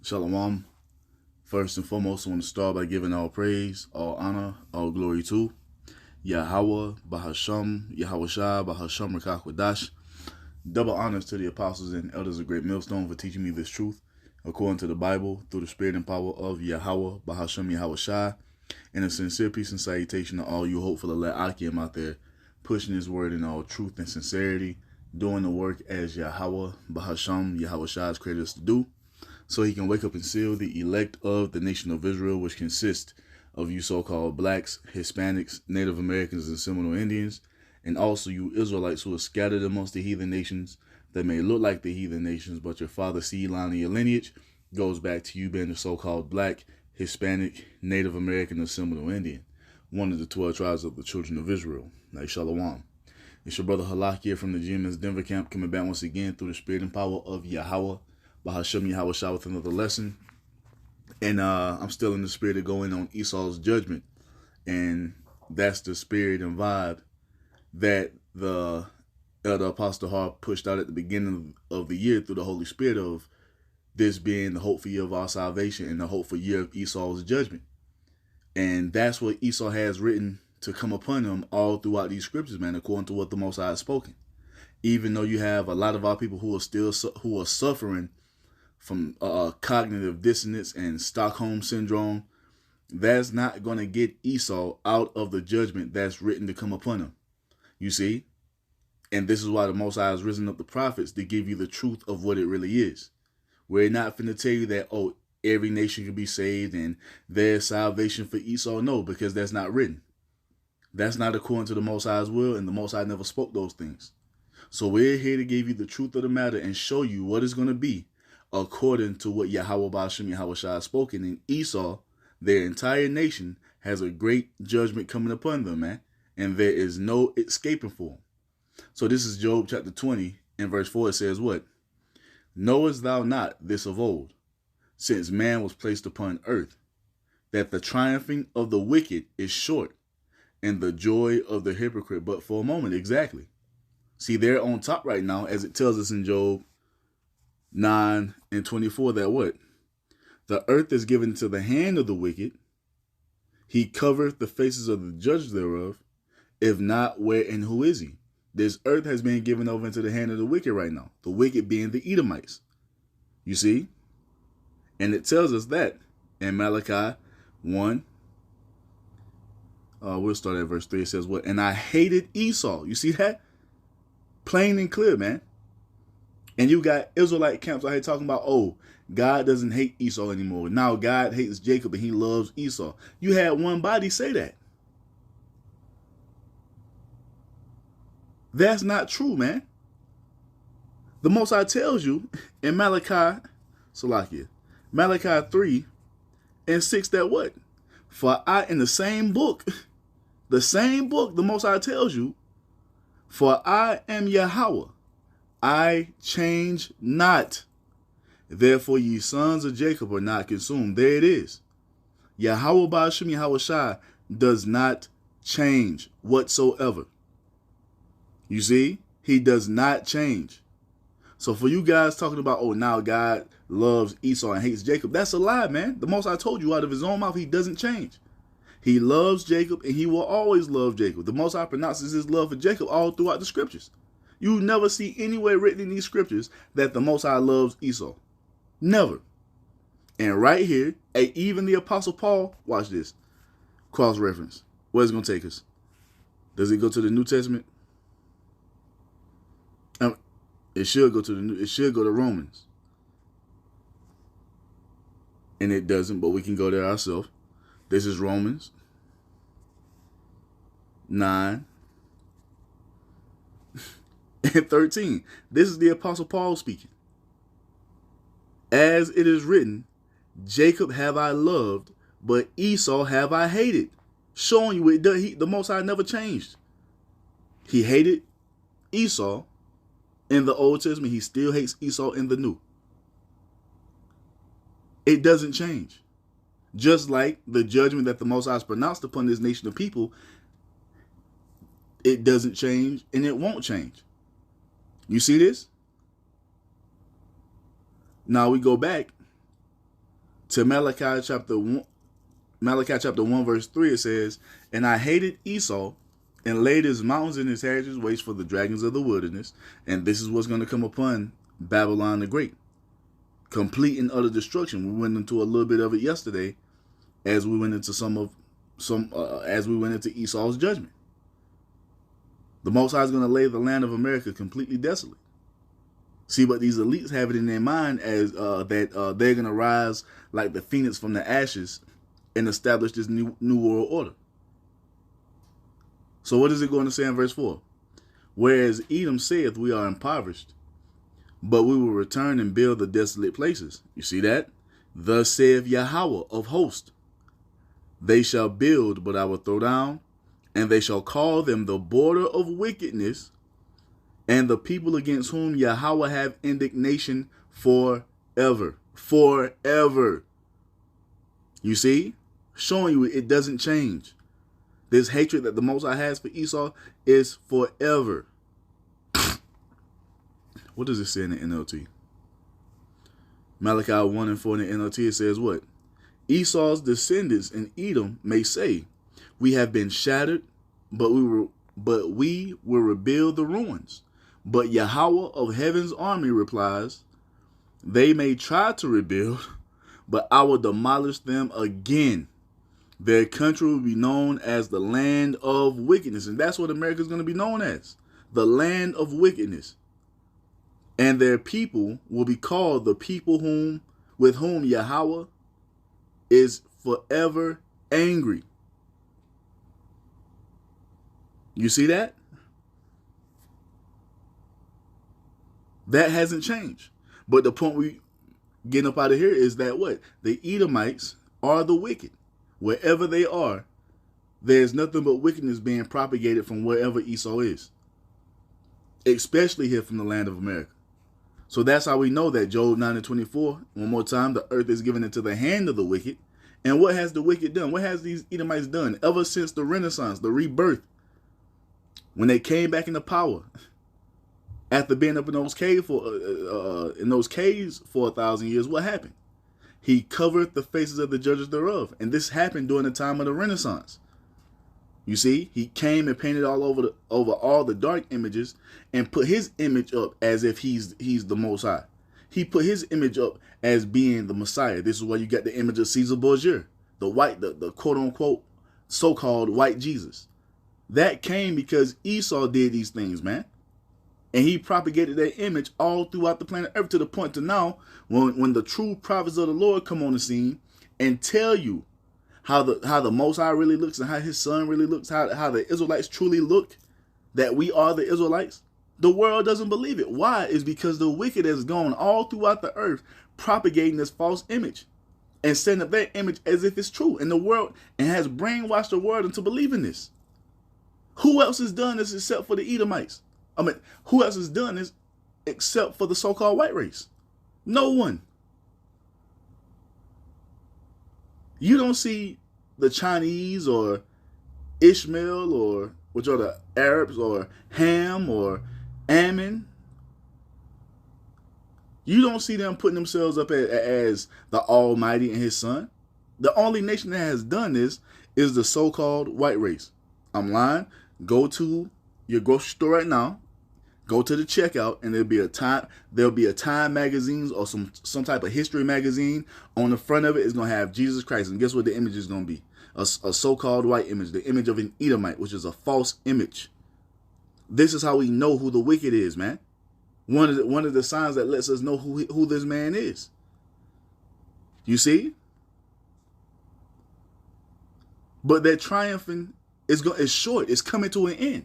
Shalom. First and foremost, I want to start by giving all praise, all honor, all glory to Yahweh, Bahasham, Yahweh Shai, Bahasham, Rakakwadash. Double honors to the apostles and elders of Great Millstone for teaching me this truth according to the Bible through the spirit and power of Yahweh, Bahasham, Yahweh Shai. And a sincere peace and salutation to all you hopeful elect Akim out there pushing his word in all truth and sincerity, doing the work as Yahweh, Bahasham, Yahweh Shai has created us to do, so he can wake up and seal the elect of the nation of Israel, which consists of you so-called blacks, Hispanics, Native Americans, and Seminole Indians, and also you Israelites who are scattered amongst the heathen nations that may look like the heathen nations, but your father's seed line and your lineage goes back to you being the so-called black, Hispanic, Native American, or Seminole Indian, one of the 12 tribes of the children of Israel. Like Shalom. It's your brother Halak here from the GMS Denver camp, coming back once again through the spirit and power of Yahweh, Bahasham Yahweh Shah, with another lesson. And I'm still in the spirit of going on Esau's judgment. And that's the spirit and vibe that the Elder Apostle Hart pushed out at the beginning of the year through the Holy Spirit, of this being the hopeful year of our salvation and the hopeful year of Esau's judgment. And that's what Esau has written to come upon him all throughout these scriptures, man, according to what the Most High has spoken. Even though you have a lot of our people who are suffering from cognitive dissonance and Stockholm syndrome, that's not going to get Esau out of the judgment that's written to come upon him. You see? And this is why the Most High has risen up the prophets to give you the truth of what it really is. We're not finna tell you that, oh, every nation can be saved and there's salvation for Esau. No, because that's not written. That's not according to the Most High's will, and the Most High never spoke those things. So we're here to give you the truth of the matter and show you what it's going to be according to what Yahweh Ba'ashim Yahweh Shai has spoken. And Esau, their entire nation, has a great judgment coming upon them, man. And there is no escaping for them. So this is Job chapter 20 and verse 4. It says what? Knowest thou not this of old, since man was placed upon earth, that the triumphing of the wicked is short, and the joy of the hypocrite but for a moment? Exactly. See, they're on top right now, as it tells us in Job 9 and 24, that what? The earth is given to the hand of the wicked. He covereth the faces of the judges thereof. If not, where and who is he? This earth has been given over into the hand of the wicked right now. The wicked being the Edomites. You see? And it tells us that in Malachi 1. We'll start at verse 3. It says what? And I hated Esau. You see that? Plain and clear, man. And you got Israelite camps out here talking about, oh, God doesn't hate Esau anymore. Now God hates Jacob and he loves Esau. You had one body say that. That's not true, man. The Most High tells you in Malachi 3 and 6 that what? For I, in the same book, the Most High tells you, for I am Yahweh, I change not. Therefore ye sons of Jacob are not consumed. There it is. Yahweh Ba'ashim Yahweh Shai does not change whatsoever. You see? He does not change. So for you guys talking about, oh, now God loves Esau and hates Jacob, that's a lie, man. The Most High told you out of his own mouth, he doesn't change. He loves Jacob and he will always love Jacob. The Most High pronounces his love for Jacob all throughout the scriptures. You never see anywhere written in these scriptures that the Most High loves Esau. Never. And right here, even the Apostle Paul, watch this, cross-reference. Where's it going to take us? Does it go to the New Testament? It should go to Romans. And it doesn't, but we can go there ourselves. This is Romans 9 and 13. This is the Apostle Paul speaking. As it is written, Jacob have I loved, but Esau have I hated. Showing you the Most High never changed. He hated Esau in the Old Testament. He still hates Esau in the New. It doesn't change. Just like the judgment that the Most High has pronounced upon this nation of people, it doesn't change and it won't change. You see this? Now we go back to Malachi chapter 1 verse 3, it says, "And I hated Esau and laid his mountains and his heritage waste for the dragons of the wilderness." And this is what's going to come upon Babylon the Great. Complete and utter destruction. We went into a little bit of it yesterday as we went into as we went into Esau's judgment. The Most High is going to lay the land of America completely desolate. See, but these elites have it in their mind as that they're going to rise like the phoenix from the ashes and establish this new world order. So what is it going to say in verse 4? "Whereas Edom saith, we are impoverished, but we will return and build the desolate places." You see that? "Thus saith Yahweh of hosts, they shall build, but I will throw down, and they shall call them the border of wickedness, and the people against whom Yahweh have indignation forever." Forever. You see? Showing you it doesn't change. This hatred that the Most High has for Esau is forever. What does it say in the NLT? Malachi 1:4 in the NLT, it says what? "Esau's descendants in Edom may say, we have been shattered, but we will rebuild the ruins. But Yahweh of heaven's army replies, they may try to rebuild, but I will demolish them again. Their country will be known as the land of wickedness." And that's what America is going to be known as. The land of wickedness. "And their people will be called the people with whom Yahweh is forever angry." You see that? That hasn't changed. But the point we getting up out of here is that what? The Edomites are the wicked. Wherever they are, there's nothing but wickedness being propagated from wherever Esau is. Especially here from the land of America. So that's how we know that Job 9:24, one more time, "the earth is given into the hand of the wicked." And what has the wicked done? What has these Edomites done ever since the Renaissance, the rebirth? When they came back into power, after being up in those caves for 1,000 years, what happened? He covered the faces of the judges thereof. And this happened during the time of the Renaissance. You see, he came and painted all over all the dark images and put his image up as if he's the Most High. He put his image up as being the Messiah. This is why you got the image of Caesar Borgia, the quote unquote so-called white Jesus. That came because Esau did these things, man. And he propagated that image all throughout the planet Earth to the point to now when the true prophets of the Lord come on the scene and tell you how the Most High really looks and how his son really looks, how the Israelites truly look, that we are the Israelites, the world doesn't believe it. Why? Is because the wicked has gone all throughout the earth propagating this false image and setting up that image as if it's true in the world and has brainwashed the world into believing this. Who else has done this except for the Edomites? I mean, who else has done this except for the so-called white race? No one. You don't see the Chinese or Ishmael or which are the Arabs or Ham or Ammon. You don't see them putting themselves up as the Almighty and his son. The only nation that has done this is the so-called white race. I'm lying. Go to your grocery store right now. Go to the checkout, and there'll be a Time magazine or some type of history magazine. On the front of it is gonna have Jesus Christ, and guess what the image is gonna be? A so-called white image, the image of an Edomite, which is a false image. This is how we know who the wicked is, man. One of the signs that lets us know who this man is. You see? But that triumphing is short. It's coming to an end.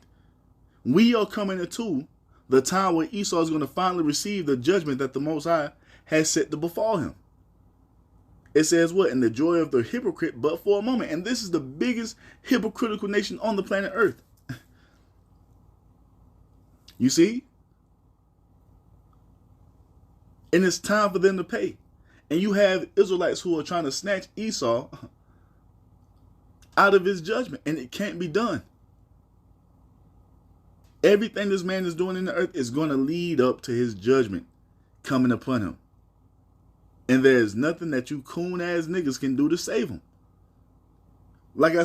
We are coming into the time where Esau is going to finally receive the judgment that the Most High has set to befall him. It says what? "In the joy of the hypocrite, but for a moment." And this is the biggest hypocritical nation on the planet Earth. You see? And it's time for them to pay. And you have Israelites who are trying to snatch Esau out of his judgment. And it can't be done. Everything this man is doing in the earth is going to lead up to his judgment coming upon him. And there's nothing that you coon ass niggas can do to save them. Like I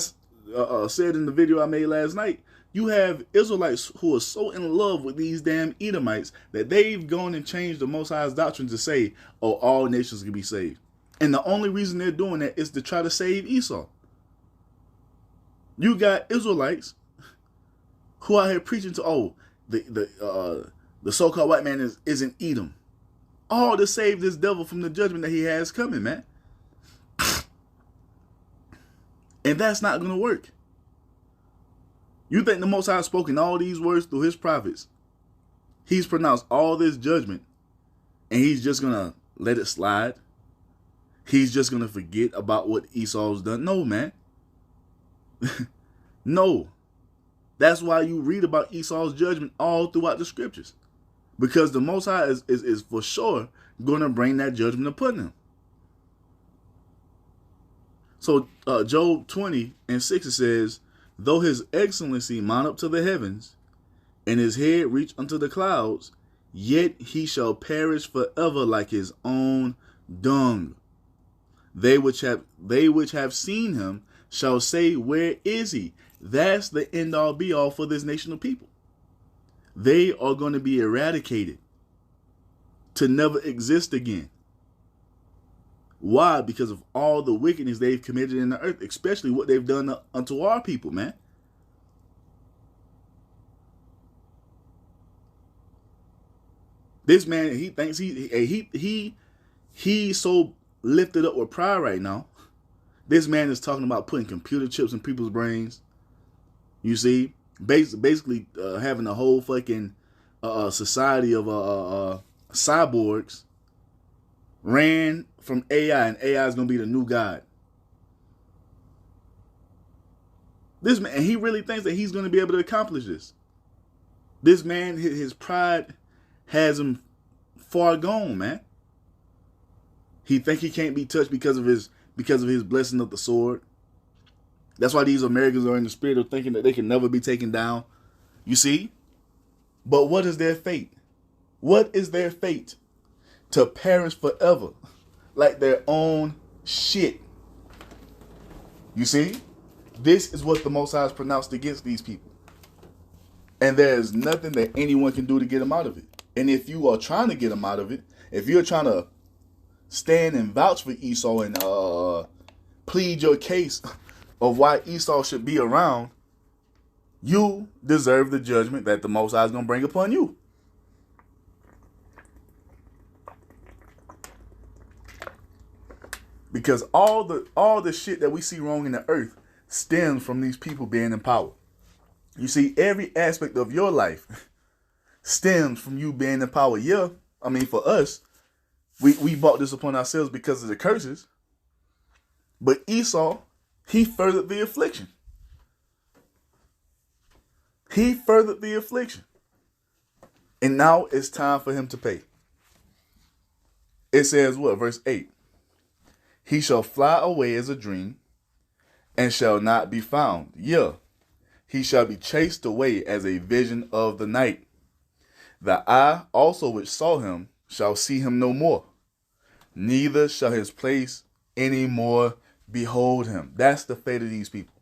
said in the video I made last night, you have Israelites who are so in love with these damn Edomites that they've gone and changed the Most High's doctrine to say, oh, all nations can be saved. And the only reason they're doing that is to try to save Esau. You got Israelites who out here preaching to, oh, the so-called white man isn't Edom. All to save this devil from the judgment that he has coming, man. And that's not going to work. You think the Most High has spoken all these words through his prophets? He's pronounced all this judgment, and he's just going to let it slide? He's just going to forget about what Esau's done? No, man. No. That's why you read about Esau's judgment all throughout the scriptures. Because the Most High is for sure going to bring that judgment upon him. So Job 20:6 says, though his excellency mount up to the heavens, and his head reach unto the clouds, yet he shall perish forever like his own dung. They which have seen him shall say, where is he? That's the end all be all for this nation of people. They are going to be eradicated to never exist again. Why? Because of all the wickedness they've committed in the earth, especially what they've done unto our people, man. This man, he thinks he's so lifted up with pride right now. This man is talking about putting computer chips in people's brains. You see, basically having a whole fucking society of cyborgs ran from AI, and AI is gonna be the new God. This man, and he really thinks that he's gonna be able to accomplish this. This man, his pride has him far gone, man. He think he can't be touched because of his blessing of the sword. That's why these Americans are in the spirit of thinking that they can never be taken down. You see? But what is their fate? What is their fate? To perish forever like their own shit. You see? This is what the Most High has pronounced against these people. And there is nothing that anyone can do to get them out of it. And if you are trying to get them out of it, if you're trying to stand and vouch for Esau and plead your case of why Esau should be around, you deserve the judgment that the Most High is going to bring upon you. Because all the shit that we see wrong in the earth stems from these people being in power. You see, every aspect of your life stems from you being in power. Yeah, I mean, for us, we brought this upon ourselves because of the curses. But Esau, he furthered the affliction. He furthered the affliction. And now it's time for him to pay. It says what? Verse 8. He shall fly away as a dream and shall not be found. Yeah, he shall be chased away as a vision of the night. The eye also which saw him shall see him no more. Neither shall his place any more behold him. That's the fate of these people.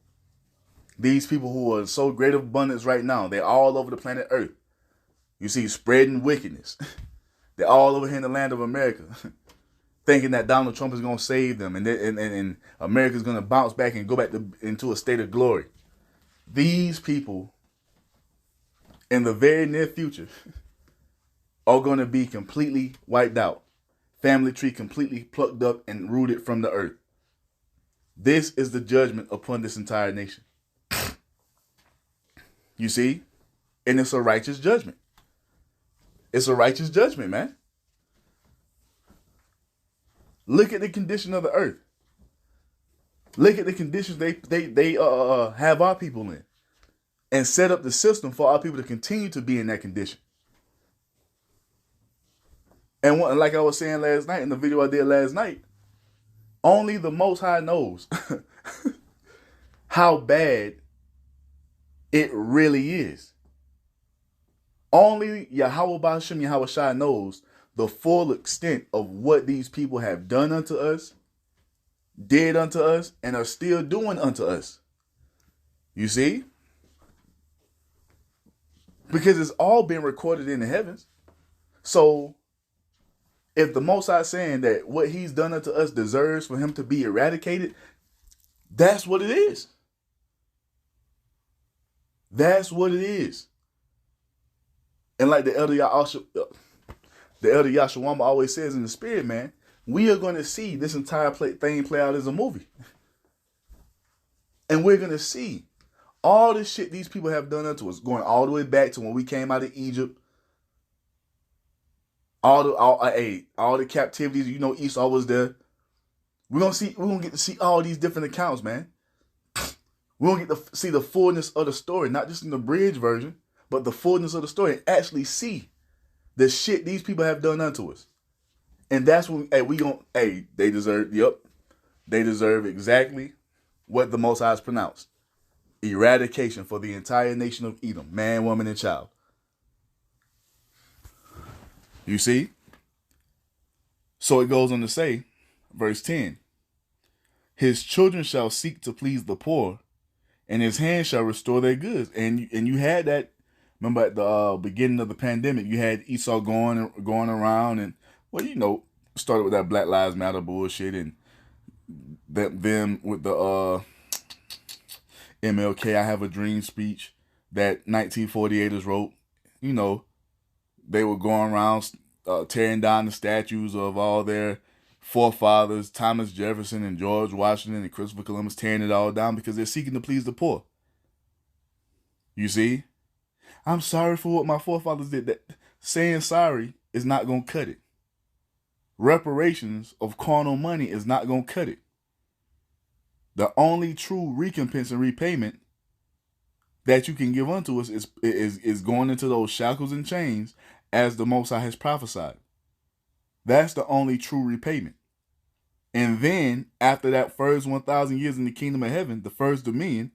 These people who are in so great abundance right now, they're all over the planet Earth. You see, spreading wickedness. They're all over here in the land of America, thinking that Donald Trump is going to save them and America's going to bounce back and go back into a state of glory. These people, in the very near future, are going to be completely wiped out. Family tree completely plucked up and rooted from the earth. This is the judgment upon this entire nation. You see? And it's a righteous judgment. It's a righteous judgment, man. Look at the condition of the earth. Look at the conditions they have our people in, and set up the system for our people to continue to be in that condition. And like I was saying last night in the video I did last night, only the Most High knows how bad it really is. Only Yahweh Ba'ashem Yahweh Shai knows the full extent of what these people have done unto us, did unto us, and are still doing unto us. You see? Because it's all been recorded in the heavens. So if the Most High is saying that what he's done unto us deserves for him to be eradicated, that's what it is. That's what it is. And like the Elder Yashawama always says in the spirit, man, we are going to see this entire thing play out as a movie. And we're going to see all the shit these people have done unto us, going all the way back to when we came out of Egypt. All the captivities, Esau was there. We're gonna get to see all these different accounts, man. We're gonna get to see the fullness of the story, not just in the bridge version, but the fullness of the story, and actually see the shit these people have done unto us. And that's when they deserve exactly what the Most High has pronounced. Eradication for the entire nation of Edom, man, woman, and child. You see? So it goes on to say, verse 10, his children shall seek to please the poor, and his hand shall restore their goods. And you had that, remember at the beginning of the pandemic, you had Esau going around and, started with that Black Lives Matter bullshit, and them with the MLK I Have a Dream speech that 1948ers wrote. They were going around tearing down the statues of all their forefathers, Thomas Jefferson and George Washington and Christopher Columbus, tearing it all down because they're seeking to please the poor. You see? I'm sorry for what my forefathers did. That saying sorry is not going to cut it. Reparations of carnal money is not going to cut it. The only true recompense and repayment that you can give unto us is going into those shackles and chains as the Most High has prophesied. That's the only true repayment. And then, after that first 1,000 years in the kingdom of heaven, the first dominion,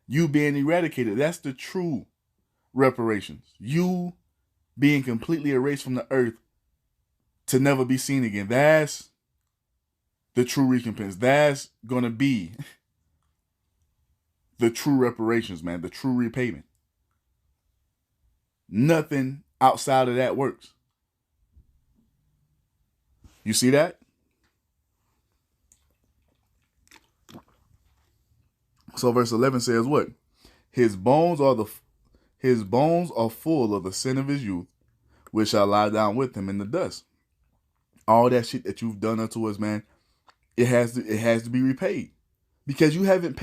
you being eradicated, that's the true reparations. You being completely erased from the earth to never be seen again. That's the true recompense. That's going to be the true reparations, man, the true repayment. Nothing outside of that works. You see that? So verse 11 says what? His bones are full of the sin of his youth, which shall lie down with him in the dust. All that shit that you've done unto us, man, it has to be repaid. Because you haven't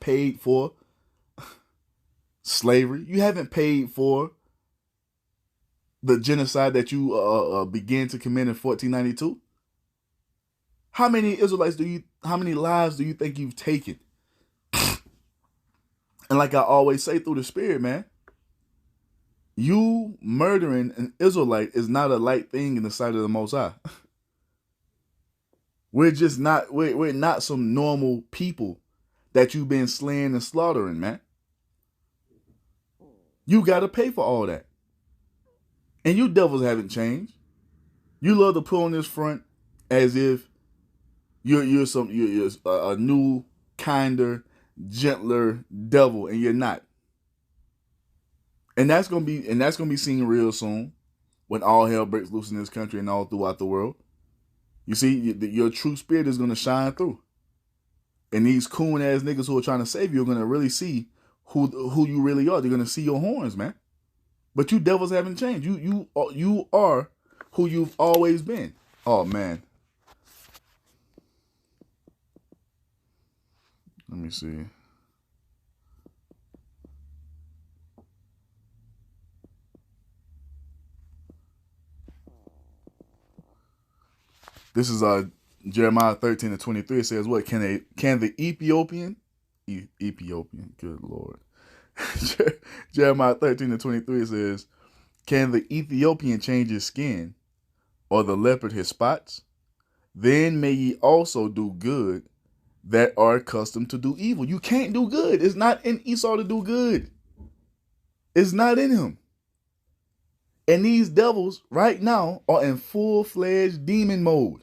paid for slavery. You haven't paid for the genocide that you began to commit in 1492. How many lives do you think you've taken? And like I always say through the spirit, man, you murdering an Israelite is not a light thing in the sight of the Most High. We're not some normal people that you've been slaying and slaughtering, man. You got to pay for all that. And you devils haven't changed. You love to put on this front as if you're a new, kinder, gentler devil, and you're not. And that's gonna be seen real soon when all hell breaks loose in this country and all throughout the world. You see, your true spirit is gonna shine through, and these coon ass niggas who are trying to save you are gonna really see who you really are. They're gonna see your horns, man. But you devils haven't changed. You are who you've always been. Oh man. Let me see. This is Jeremiah 13:23. It says, "What can the Ethiopian, good Lord." Jeremiah 13:23 says, "Can the Ethiopian change his skin, or the leopard his spots? Then may ye also do good that are accustomed to do evil." You can't do good. It's not in Esau to do good. It's not in him. And these devils right now are in full-fledged demon mode.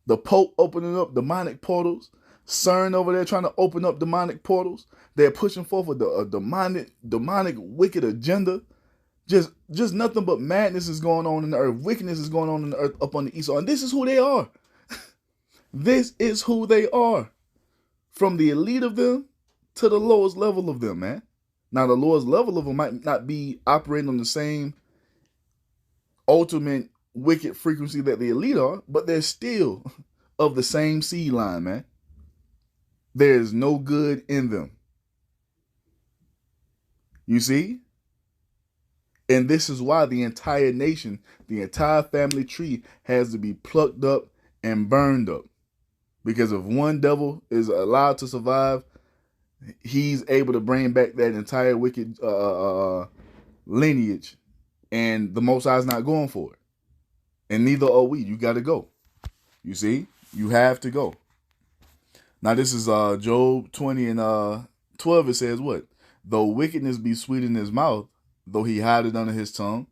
The Pope opening up demonic portals. CERN over there trying to open up demonic portals. They're pushing forth a demonic, wicked agenda. Just nothing but madness is going on in the earth. Wickedness is going on in the earth up on the Esau. And this is who they are. This is who they are. From the elite of them to the lowest level of them, man. Now, the lowest level of them might not be operating on the same ultimate wicked frequency that the elite are, but they're still of the same seed line, man. There is no good in them. You see? And this is why the entire nation, the entire family tree has to be plucked up and burned up. Because if one devil is allowed to survive, he's able to bring back that entire wicked lineage, and the Most High is not going for it. And neither are we. You got to go. You see? You have to go. Now, this is Job 20 and 12. It says what? Though wickedness be sweet in his mouth, though he hide it under his tongue.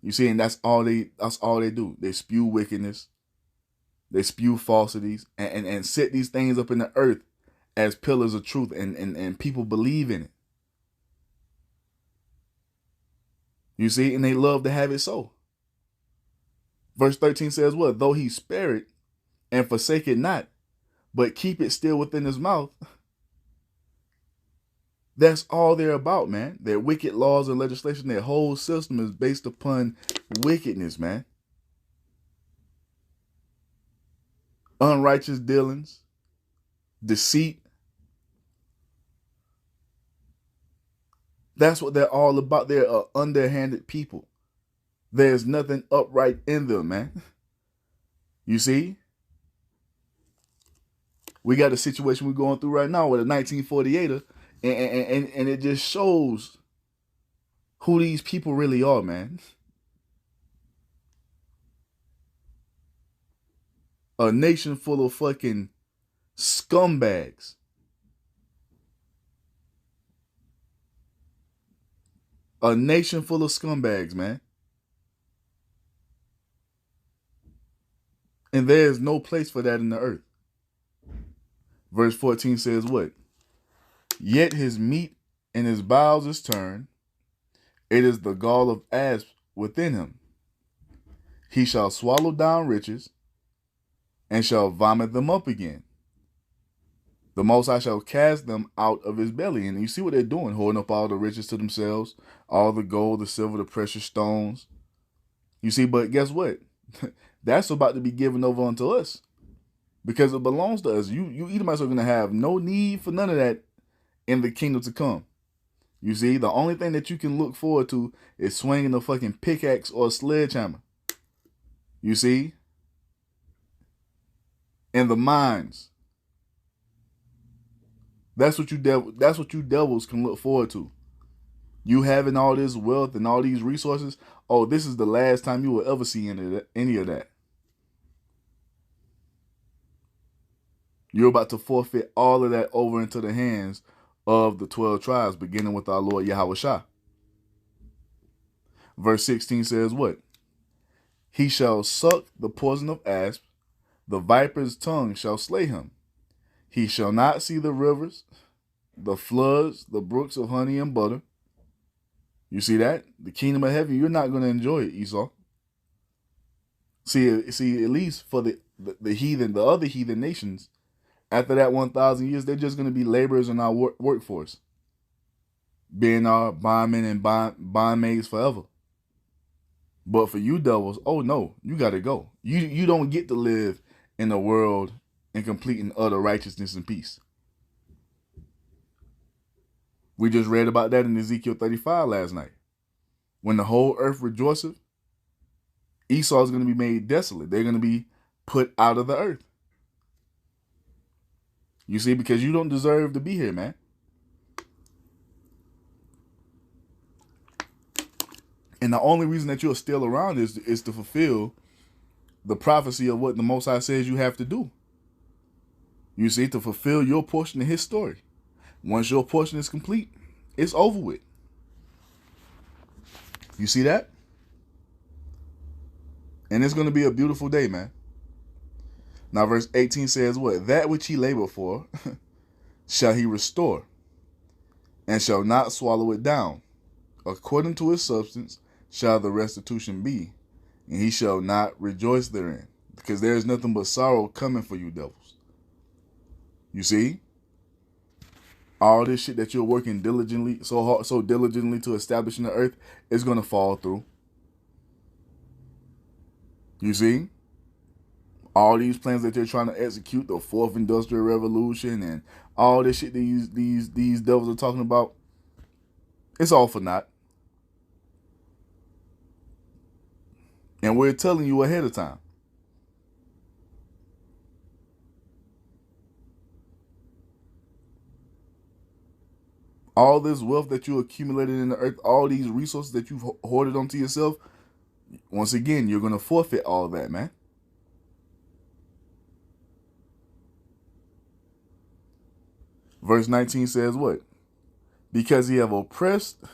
You see, and that's all they do. They spew wickedness. They spew falsities and set these things up in the earth as pillars of truth, and people believe in it. You see, and they love to have it so. Verse 13 says what? Though he spare it and forsake it not, but keep it still within his mouth. That's all they're about, man. Their wicked laws and legislation, their whole system is based upon wickedness, man. Unrighteous dealings, deceit. That's what they're all about. They're underhanded people. There's nothing upright in them, man. You see? We got a situation we're going through right now with a 1948er, and it just shows who these people really are, man. A nation full of fucking scumbags. A nation full of scumbags, man. And there is no place for that in the earth. Verse 14 says what? Yet his meat and his bowels is turned. It is the gall of asps within him. He shall swallow down riches and shall vomit them up again. The Most High shall cast them out of his belly. And you see what they're doing, holding up all the riches to themselves, all the gold, the silver, the precious stones. You see, but guess what? That's about to be given over unto us because it belongs to us. You Edomites are going to have no need for none of that in the kingdom to come. You see, the only thing that you can look forward to is swinging a fucking pickaxe or a sledgehammer. You see? In the mines. That's what you devils can look forward to. You having all this wealth and all these resources. Oh, this is the last time you will ever see any of that. You're about to forfeit all of that over into the hands of the 12 tribes, beginning with our Lord Yahushua. Verse 16 says what? He shall suck the poison of asps, the viper's tongue shall slay him. He shall not see the rivers, the floods, the brooks of honey and butter. You see that? The kingdom of heaven, you're not going to enjoy it, Esau. See, at least for the heathen, the other heathen nations, after that 1,000 years, they're just going to be laborers in our workforce, being our bondmen and bondmaids forever. But for you devils, oh no, you got to go. You don't get to live in a world in complete and utter righteousness and peace. We just read about that in Ezekiel 35 last night. When the whole earth rejoiceth, Esau is going to be made desolate. They're going to be put out of the earth. You see, because you don't deserve to be here, man. And the only reason that you're still around is to fulfill the prophecy of what the Most High says you have to do. You see, to fulfill your portion of his story. Once your portion is complete, it's over with. You see that? And it's going to be a beautiful day, man. Now, verse 18 says what? That which he labored for shall he restore, and shall not swallow it down. According to his substance shall the restitution be, and he shall not rejoice therein. Because there is nothing but sorrow coming for you devils. You see? All this shit that you're working diligently, so diligently to establish in the earth is going to fall through. You see? All these plans that they're trying to execute, the fourth industrial revolution and all this shit these devils are talking about, it's all for naught. And we're telling you ahead of time. All this wealth that you accumulated in the earth, all these resources that you've hoarded onto yourself, once again, you're going to forfeit all that, man. Verse 19 says what? Because he have oppressed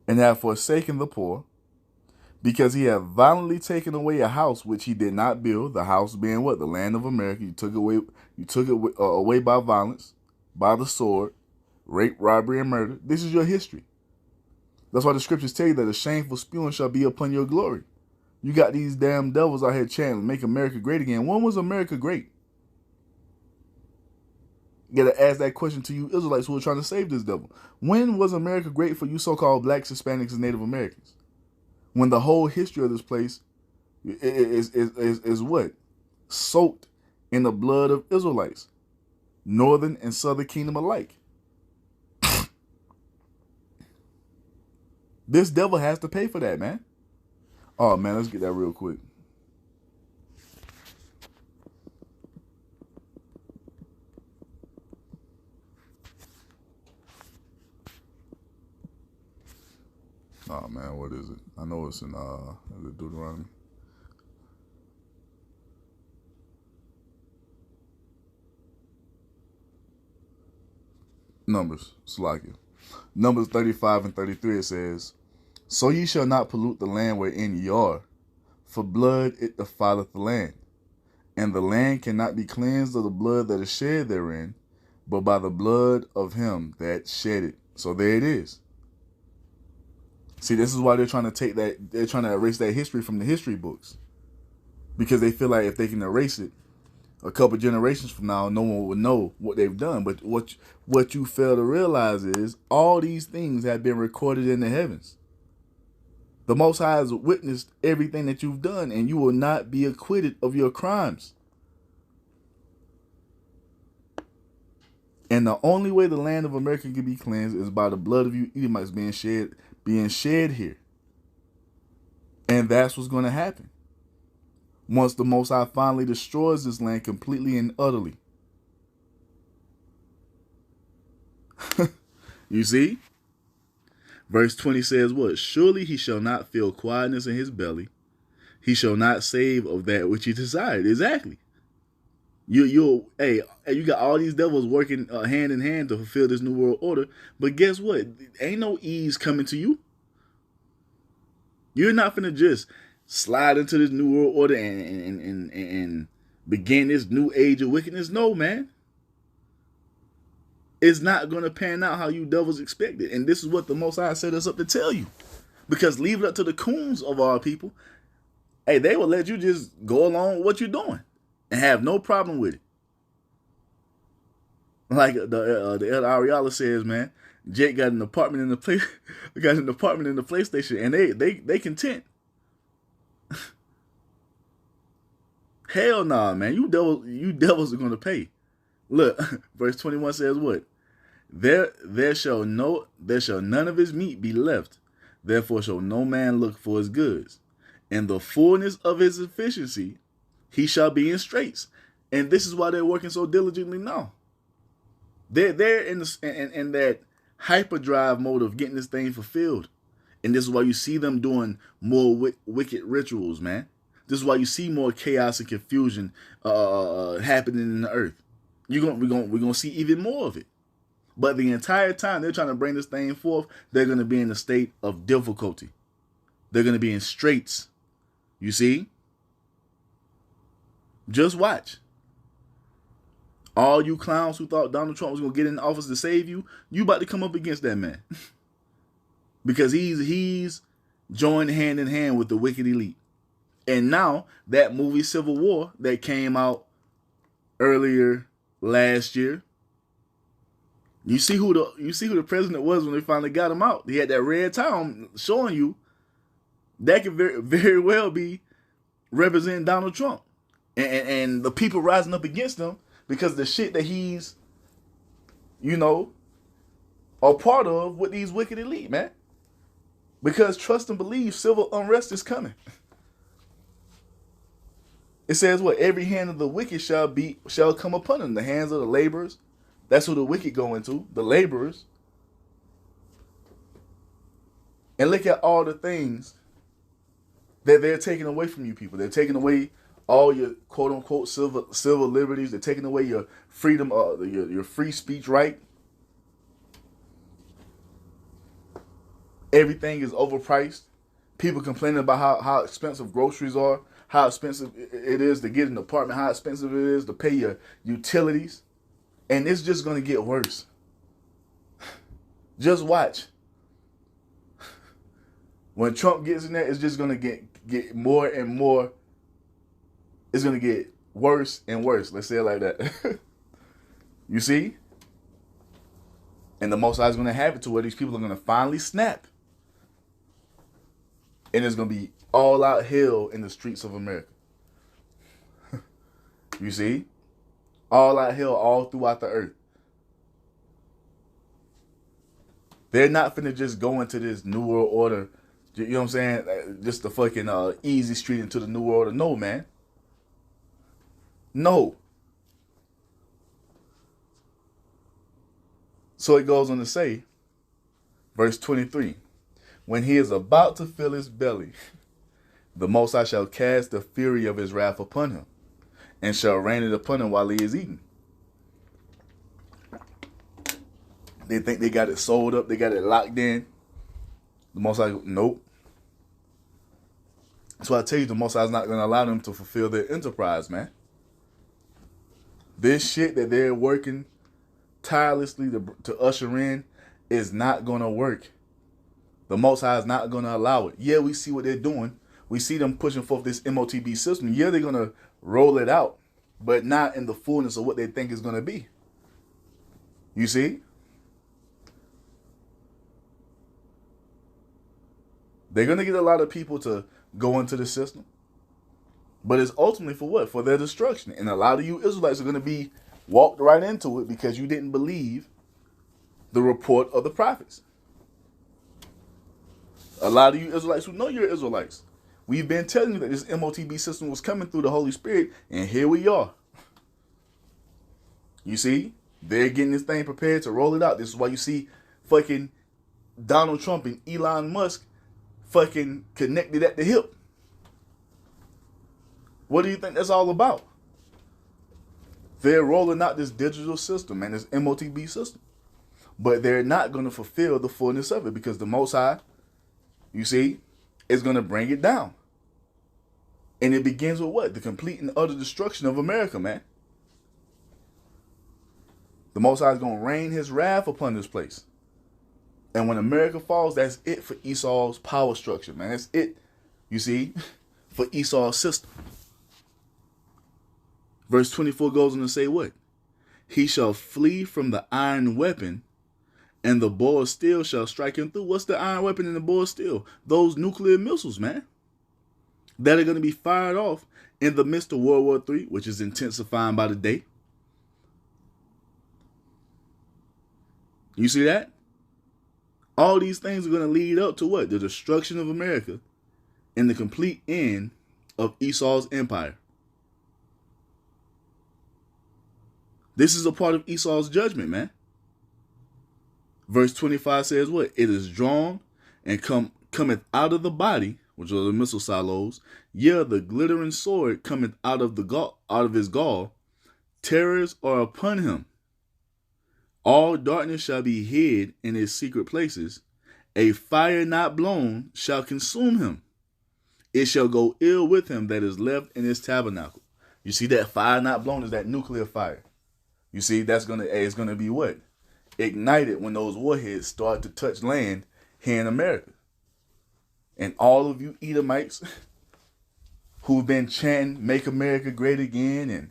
and have forsaken the poor, because he have violently taken away a house which he did not build, the house being what? The land of America. You took it away by violence, by the sword, rape, robbery, and murder. This is your history. That's why the scriptures tell you that a shameful spewing shall be upon your glory. You got these damn devils out here chanting, make America great again. When was America great? You gotta ask that question to you Israelites who are trying to save this devil. When was America great for you so-called blacks, Hispanics, and Native Americans? When the whole history of this place is what? Soaked in the blood of Israelites. Northern and Southern Kingdom alike. This devil has to pay for that, man. Oh, man, let's get that real quick. Oh, man, what is it? I know it's in Deuteronomy. Numbers, Slakia. Numbers 35 and 33, it says, So ye shall not pollute the land wherein ye are, for blood it defileth the land. And the land cannot be cleansed of the blood that is shed therein, but by the blood of him that shed it. So there it is. See, this is why they're trying to erase that history from the history books. Because they feel like if they can erase it, a couple generations from now, no one will know what they've done. But what you fail to realize is all these things have been recorded in the heavens. The Most High has witnessed everything that you've done, and you will not be acquitted of your crimes. And the only way the land of America can be cleansed is by the blood of you Edomites being shed here. And that's what's going to happen once the Most High finally destroys this land completely and utterly. You see? Verse 20 says what? Surely he shall not feel quietness in his belly. He shall not save of that which he desired. Exactly. You got all these devils working hand in hand to fulfill this new world order. But guess what? Ain't no ease coming to you. You're not finna just slide into this new world order and begin this new age of wickedness. No, man. It's not going to pan out how you devils expected. And this is what the Most High set us up to tell you. Because leave it up to the coons of our people. Hey, they will let you just go along with what you're doing and have no problem with it. Like the El Ariala says, man, Jake got an apartment in the PlayStation, and they content. Hell nah, man. You devils are gonna pay. Look, verse 21 says what? There shall none of his meat be left. Therefore shall no man look for his goods. In the fullness of his efficiency, he shall be in straits. And this is why they're working so diligently now. They're in that hyperdrive mode of getting this thing fulfilled. And this is why you see them doing more wicked rituals, man. This is why you see more chaos and confusion happening in the earth. We're gonna see even more of it. But the entire time they're trying to bring this thing forth, they're gonna be in a state of difficulty. They're going to be in straits. You see? Just watch. All you clowns who thought Donald Trump was going to get in office to save you, you about to come up against that man. Because he's joined hand in hand with the wicked elite. And now that movie Civil War that came out earlier last year, you see who the president was when they finally got him out. He had that red tie on showing you that could very, very well be representing Donald Trump. And the people rising up against him because the shit that he's, a part of with these wicked elite, man. Because trust and believe, civil unrest is coming. It says what? Every hand of the wicked shall come upon them. The hands of the laborers. That's who the wicked go into. The laborers. And look at all the things that they're taking away from you people. They're taking away all your quote unquote civil liberties. They're taking away your freedom, your free speech right. Everything is overpriced. People complaining about how expensive groceries are, how expensive it is to get an apartment, how expensive it is to pay your utilities. And it's just going to get worse. Just watch. When Trump gets in there, it's just going to get more and more. It's going to get worse and worse. Let's say it like that. You see? And the Most High is going to have it to where these people are going to finally snap. And it's going to be all out hell in the streets of America. You see? All out hell all throughout the earth. They're not finna just go into this New World Order. You know what I'm saying? Just the fucking easy street into the New World Order. No, man. No. So it goes on to say, verse 23, when he is about to fill his belly, the Most High shall cast the fury of his wrath upon him, and shall rain it upon him while he is eating. They think they got it sold up, they got it locked in. The Most High, nope. So I tell you, the Most High is not going to allow them to fulfill their enterprise, man. This shit that they're working tirelessly to usher in is not going to work. The Most High is not going to allow it. Yeah, we see what they're doing. We see them pushing forth this MOTB system. Yeah, they're going to roll it out, but not in the fullness of what they think is going to be. You see? They're going to get a lot of people to go into the system. But it's ultimately for what? For their destruction. And a lot of you Israelites are going to be walked right into it because you didn't believe the report of the prophets. A lot of you Israelites who know you're Israelites, we've been telling you that this MOTB system was coming through the Holy Spirit, and here we are. You see? They're getting this thing prepared to roll it out. This is why you see fucking Donald Trump and Elon Musk fucking connected at the hip. What do you think that's all about? They're rolling out this digital system and this MOTB system. But they're not going to fulfill the fullness of it because the Most High, you see, is going to bring it down. And it begins with what? The complete and utter destruction of America, man. The Most High is going to rain his wrath upon this place. And when America falls, that's it for Esau's power structure, man. That's it, you see, for Esau's system. Verse 24 goes on to say what? He shall flee from the iron weapon, and the bow of steel shall strike him through. What's the iron weapon and the bow of steel? Those nuclear missiles, man, that are going to be fired off in the midst of World War III, which is intensifying by the day. You see that? All these things are going to lead up to what? The destruction of America and the complete end of Esau's empire. This is a part of Esau's judgment, man. Verse 25 says what? It is drawn and cometh out of the body, which are the missile silos. Yea, the glittering sword cometh out of his gall. Terrors are upon him. All darkness shall be hid in his secret places. A fire not blown shall consume him. It shall go ill with him that is left in his tabernacle. You see that fire not blown is that nuclear fire. You see, it's gonna be what? Ignited when those warheads start to touch land here in America. And all of you Edomites who've been chanting "Make America Great Again" and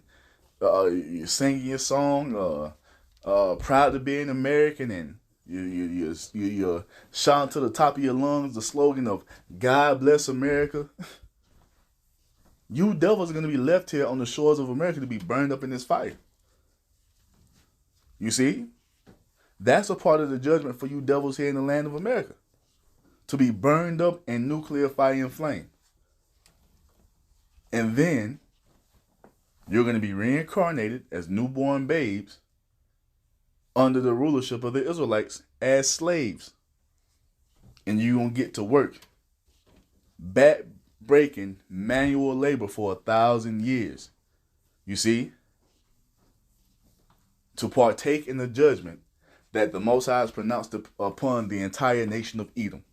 you're singing your song, "Proud to be an American," and you're shouting to the top of your lungs the slogan of "God bless America." You devils are going to be left here on the shores of America to be burned up in this fire. You see? That's a part of the judgment for you devils here in the land of America. To be burned up in nuclear fire and flame. And then you're going to be reincarnated as newborn babes under the rulership of the Israelites as slaves. And you're going to get to work back-breaking manual labor for 1,000 years. You see? To partake in the judgment that the Most High has pronounced upon the entire nation of Edom.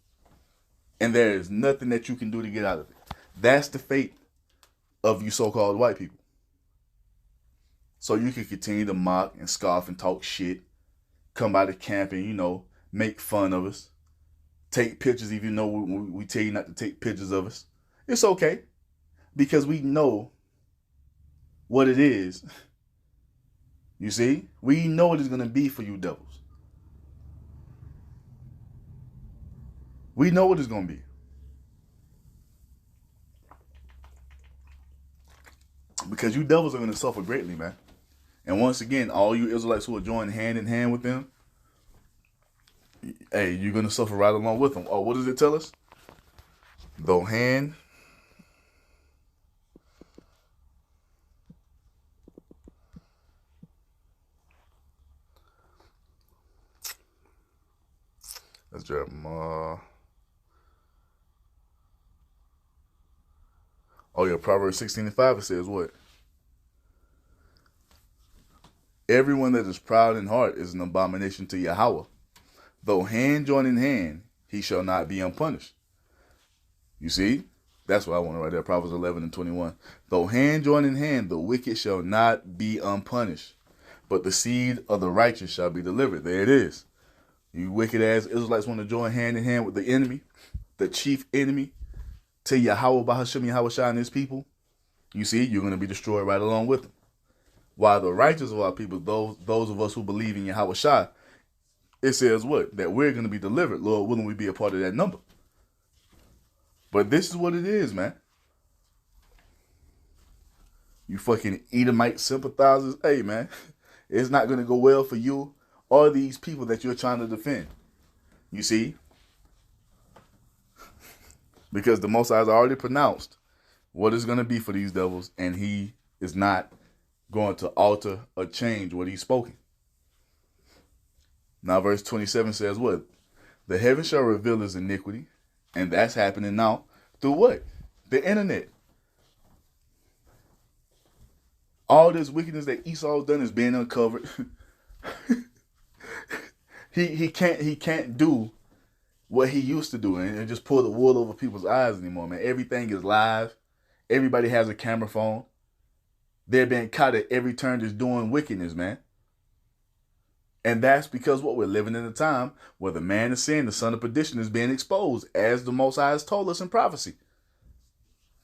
And there is nothing that you can do to get out of it. That's the fate of you so-called white people. So you can continue to mock and scoff and talk shit, come by the camp and, make fun of us, take pictures even though we tell you not to take pictures of us. It's okay, because we know what it is. You see? We know what it's going to be for you devils. We know what it's going to be. Because you devils are going to suffer greatly, man. And once again, all you Israelites who are joining hand in hand with them, hey, you're going to suffer right along with them. Oh, what does it tell us? Though hand... That's Jeremiah. Oh yeah, Proverbs 16:5, it says what? Everyone that is proud in heart is an abomination to Yahweh. Though hand join in hand, he shall not be unpunished. You see? That's what I want to write there. Proverbs 11:21. Though hand join in hand, the wicked shall not be unpunished, but the seed of the righteous shall be delivered. There it is. You wicked ass Israelites want to join hand in hand with the enemy, the chief enemy, to Yahweh Bahasham Yahweh Shai and his people. You see, you're going to be destroyed right along with them. While the righteous of our people, those of us who believe in Yahweh Shai, it says what? That we're going to be delivered. Lord willing, we be a part of that number. But this is what it is, man. You fucking Edomite sympathizers. Hey, man, it's not going to go well for you or these people that you're trying to defend. You see? Because the Most High has already pronounced what it's going to be for these devils, and he is not going to alter or change what he's spoken. Now, verse 27 says what? The heaven shall reveal his iniquity, and that's happening now through what? The internet. All this wickedness that Esau's done is being uncovered. He can't do what he used to do and just pull the wool over people's eyes anymore, man. Everything is live. Everybody has a camera phone. They're being caught at every turn just doing wickedness, man. And that's because what we're living in a time where the man of sin, the son of perdition, is being exposed, as the Most High has told us in prophecy.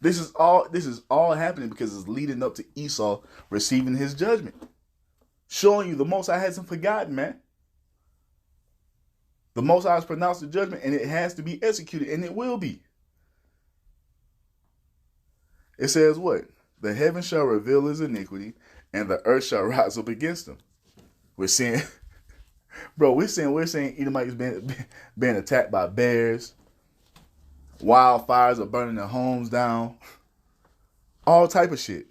This is all happening because it's leading up to Esau receiving his judgment. Showing you the Most High hasn't forgotten, man. The Most High has pronounced the judgment, and it has to be executed, and it will be. It says what? The heaven shall reveal his iniquity, and the earth shall rise up against him. We're seeing, bro, we're seeing Edomites being attacked by bears. Wildfires are burning their homes down. All type of shit.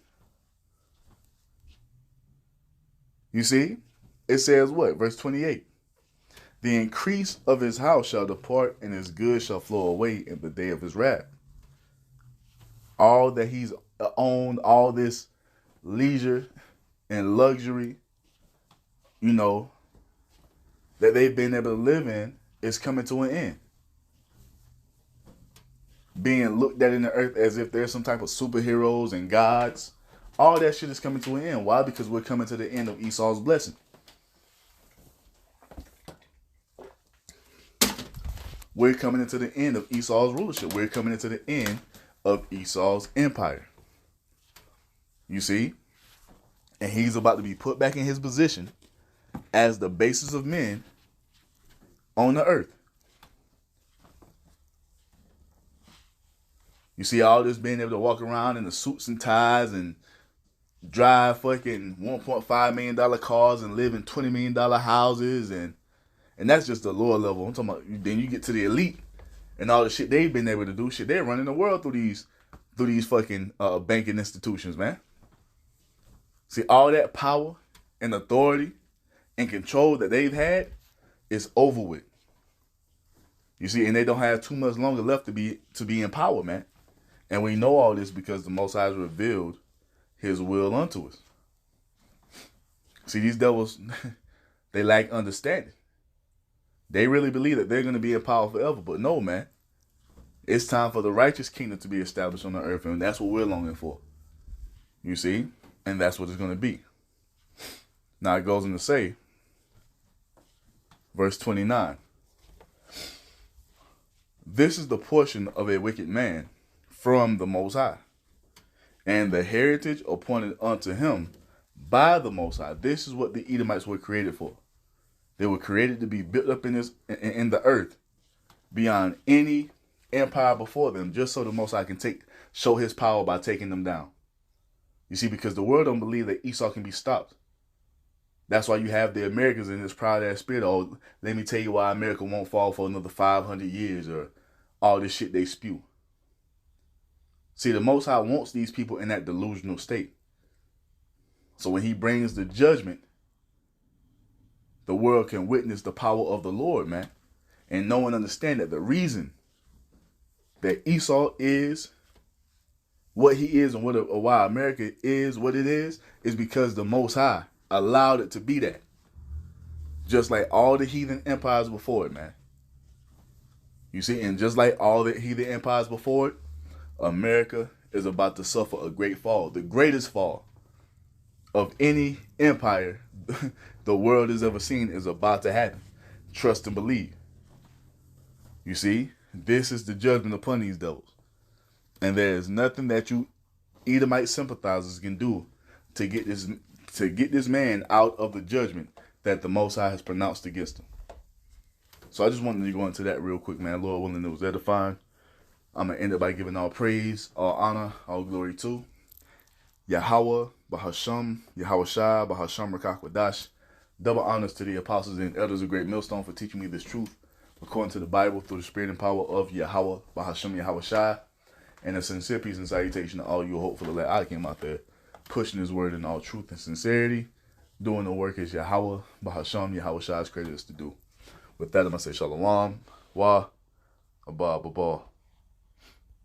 You see? It says what? Verse 28. The increase of his house shall depart, and his goods shall flow away in the day of his wrath. All that he's owned, all this leisure and luxury, that they've been able to live in, is coming to an end. being looked at in the earth as if there's some type of superheroes and gods. All that shit is coming to an end. Why? Because we're coming to the end of Esau's blessing. We're coming into the end of Esau's rulership. We're coming into the end of Esau's empire. You see? And he's about to be put back in his position as the basis of men on the earth. You see all this being able to walk around in the suits and ties and drive fucking $1.5 million cars and live in $20 million houses, and that's just the lower level. I'm talking about then you get to the elite and all the shit they've been able to do. Shit, they're running the world through these fucking banking institutions, man. See, all that power and authority and control that they've had is over with. You see, and they don't have too much longer left to be in power, man. And we know all this because the Most High has revealed his will unto us. See, these devils, they lack understanding. They really believe that they're going to be in power forever. But no, man. It's time for the righteous kingdom to be established on the earth. And that's what we're longing for. You see? And that's what it's going to be. Now it goes on to say, verse 29. This is the portion of a wicked man from the Most High, and the heritage appointed unto him by the Most High. This is what the Edomites were created for. They were created to be built up in the earth beyond any empire before them, just so the Most High can show his power by taking them down. You see, because the world don't believe that Esau can be stopped. That's why you have the Americans in this proud ass spirit. Oh, let me tell you why America won't fall for another 500 years, or all this shit they spew. See, the Most High wants these people in that delusional state. So when he brings the judgment, the world can witness the power of the Lord, man. And know and understand that the reason that Esau is what he is and why America is what it is because the Most High allowed it to be that. Just like all the heathen empires before it, man. You see, and just like all the heathen empires before it, America is about to suffer a great fall. The greatest fall of any empire the world has ever seen is about to happen. Trust and believe. You see, this is the judgment upon these devils. And there is nothing that you Edomite sympathizers can do to get this man out of the judgment that the Most High has pronounced against him. So I just wanted to go into that real quick, man. Lord willing, it was edifying. I'm going to end it by giving all praise, all honor, all glory to Yahweh, Bahasham, Yahweh Shai, Bahasham Rakakwadash. Double honors to the apostles and elders of Great Millstone for teaching me this truth according to the Bible through the spirit and power of Yahweh, Bahasham, Yahweh Shai. And a sincere peace and salutation to all you hopeful that I came out there pushing his word in all truth and sincerity, doing the work as Yahweh, Bahasham, Yahweh Shai has created us to do. With that, I'm going to say Shalom, Wa, Abba, Baba.